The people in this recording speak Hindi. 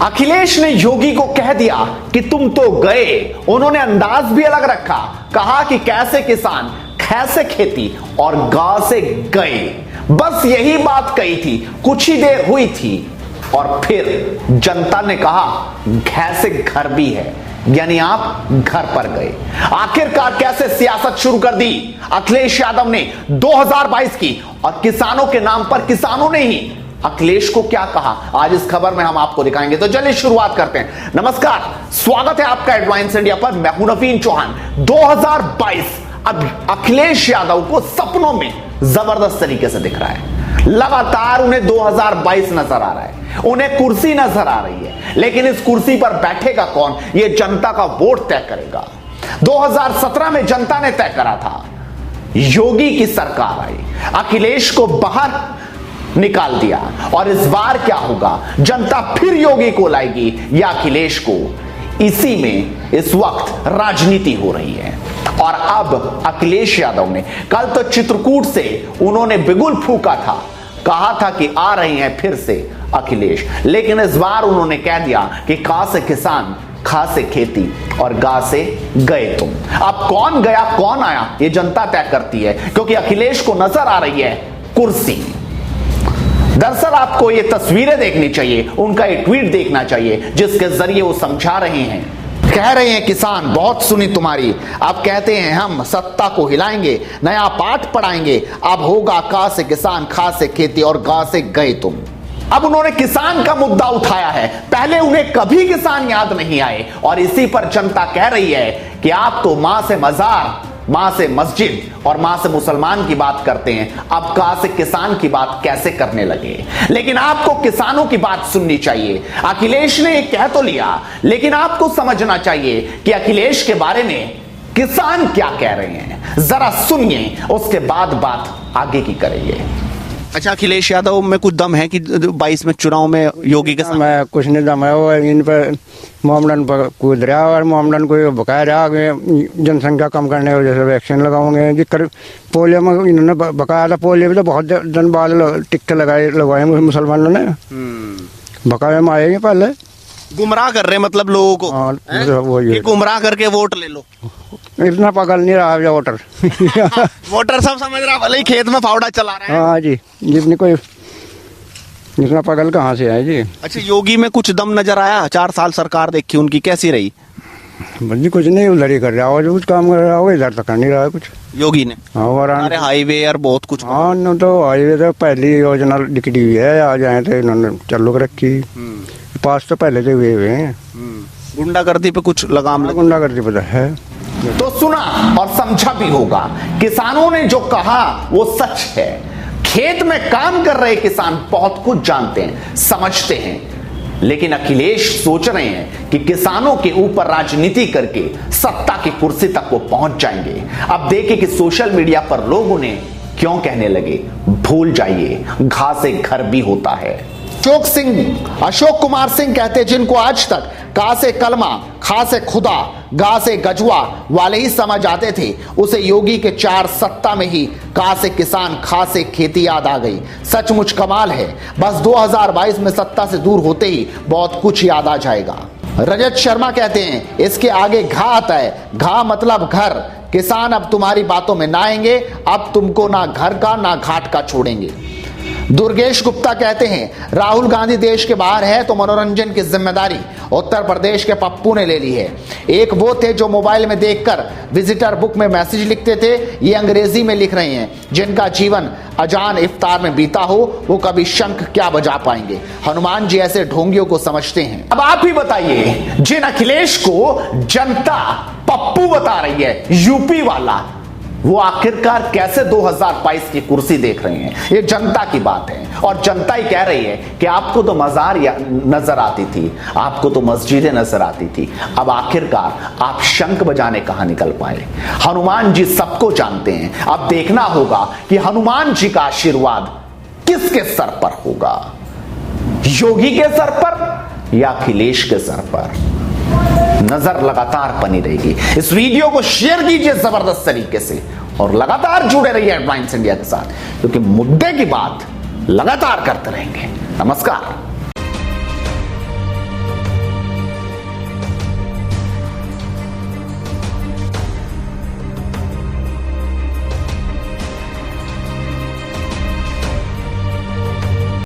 अखिलेश ने योगी को कह दिया कि तुम तो गए। उन्होंने अंदाज भी अलग रखा, कहा कि कैसे किसान, कैसे खेती और गांव से गए। बस यही बात कही थी, कुछ ही देर हुई थी और फिर जनता ने कहा कैसे घर भी है, यानी आप घर पर गए। आखिरकार कैसे सियासत शुरू कर दी अखिलेश यादव ने 2022 की, और किसानों के नाम पर किसानों ने ही अखिलेश को क्या कहा, आज इस खबर में हम आपको दिखाएंगे। तो चलिए शुरुआत करते हैं। नमस्कार, स्वागत है आपका एडवांस इंडिया पर। मैं हूं नवीन चौहान। 2022 अब अखिलेश यादव को सपनों में जबरदस्त तरीके से दिख रहा है। लगातार उन्हें 2022 नजर आ रहा है, उन्हें कुर्सी नजर आ रही है, लेकिन इस कुर्सी पर बैठेगा कौन, यह जनता का वोट तय करेगा। 2017 में जनता ने तय करा था, योगी की सरकार आई, अखिलेश को बाहर निकाल दिया, और इस बार क्या होगा, जनता फिर योगी को लाएगी या अखिलेश को। इसी में इस वक्त राजनीति हो रही है। और अब अखिलेश यादव ने कल तो चित्रकूट से उन्होंने बिगुल फूका था, कहा था कि आ रहे हैं फिर से अखिलेश, लेकिन इस बार उन्होंने कह दिया कि खा से किसान, खा से खेती और गा से गए तुम। अब कौन गया कौन आया ये जनता तय करती है, क्योंकि अखिलेश को नजर आ रही है कुर्सी। दरअसल आपको ये तस्वीरें देखनी चाहिए, उनका ये ट्वीट देखना चाहिए, जिसके जरिए वो समझा रहे हैं, कह रहे हैं किसान बहुत सुनी तुम्हारी, अब कहते हैं हम सत्ता को हिलाएंगे, नया पाठ पढ़ाएंगे, अब होगा का से किसान, खा से खेती और गा से गए तुम। अब उन्होंने किसान का मुद्दा उठाया है, पहले उन्हें कभी किसान याद नहीं आए, और इसी पर जनता कह रही है कि आप तो मां से मजार, मां से मस्जिद और मां से मुसलमान की बात करते हैं, अब कहां से किसान की बात कैसे करने लगे। लेकिन आपको किसानों की बात सुननी चाहिए। अखिलेश ने कह तो लिया, लेकिन आपको समझना चाहिए कि अखिलेश के बारे में किसान क्या कह रहे हैं। जरा सुनिए, उसके बाद बात आगे की करेंगे। अच्छा, अखिलेश यादव में कुछ दम है कि 22 में चुनाव में योगी के साथ? मैं कुछ नहीं दम है, वो इन पर मोमडन पर कूद रहा और मोमडन को बकाया रहा कि जनसंख्या कम करने की वजह से वैक्सीन लगाओगे। जिक्र पोलियो में इन्होंने बकाया था, पोलियो में तो बहुत दिन बाद टिकट लगवाए मुसलमानों ने, बकाया में आएंगे पहले। गुमराह कर रहे मतलब लोगों को। हाँ, वही गुमराह करके वोट ले लो। इतना पकड़ नहीं रहा है वोटर। वोटर सब समझ रहा, भले ही खेत में फावड़ा चला रहा है। हाँ जी, जितनी कोई इतना पगल कहाँ से है जी। अच्छा, योगी में कुछ दम नजर आया? 4 साल सरकार देखी उनकी, कैसी रही? बल्कि कुछ नहीं, उधर ही कर रहा हो, जो कुछ काम कर रहा हो इधर तक कर नहीं रहा है कुछ योगी ने। हाँ, हाईवे और बहुत कुछ। हाँ न, तो हाईवे तो पहली योजना लिखी हुई है, आ जाए तो इन्होंने चालू कर रखी, पास तो पहले से हुए हैं। गुंडागर्दी पे कुछ लगाम? गुंडागर्दी पे है। तो सुना और समझा भी होगा, किसानों ने जो कहा वो सच है। खेत में काम कर रहे किसान बहुत कुछ जानते हैं, समझते हैं, लेकिन अखिलेश सोच रहे हैं कि किसानों के ऊपर राजनीति करके सत्ता की कुर्सी तक वो पहुंच जाएंगे। अब देखिए कि सोशल मीडिया पर लोग उन्हें क्यों कहने लगे, भूल जाइए घास से घर भी होता है। अशोक कुमार सिंह कहते हैं, जिनको आज तक का से कलमा, खा से खुदा, गा से गजुआ वाले ही समझ आते थे, उसे योगी के 4 सत्ता में ही का से किसान, खा से खेती याद आ गई। सचमुच कमाल है, बस 2022 में सत्ता से दूर होते ही बहुत कुछ याद आ जाएगा। रजत शर्मा कहते हैं, इसके आगे घा आता है, घा मतलब घर। किसान अब तुम्हारी बातों में ना आएंगे, अब तुमको ना घर का ना घाट का छोड़ेंगे। दुर्गेश गुप्ता कहते हैं, राहुल गांधी देश के बाहर है तो मनोरंजन की जिम्मेदारी उत्तर प्रदेश के पप्पू ने ले ली है। एक वो थे जो मोबाइल में देखकर विजिटर बुक में मैसेज लिखते थे, ये अंग्रेजी में लिख रहे हैं। जिनका जीवन अजान इफ्तार में बीता हो वो कभी शंख क्या बजा पाएंगे। हनुमान जी ऐसे ढोंगियों को समझते हैं। अब आप ही बताइए, जिन अखिलेश को जनता पप्पू बता रही है, यूपी वाला, वो आखिरकार कैसे 2022 की कुर्सी देख रहे हैं, ये जनता की बात है। और जनता ही कह रही है कि आपको तो मजार नजर आती थी, आपको तो मस्जिदें नजर आती थी, अब आखिरकार आप शंख बजाने कहां निकल पाए। हनुमान जी सबको जानते हैं, अब देखना होगा कि हनुमान जी का आशीर्वाद किसके सर पर होगा, योगी के सर पर या अखिलेश के सर पर। नजर लगातार बनी रहेगी। इस वीडियो को शेयर कीजिए जबरदस्त तरीके से और लगातार जुड़े रहिए एडवांस इंडिया के साथ, क्योंकि मुद्दे की बात लगातार करते रहेंगे। नमस्कार।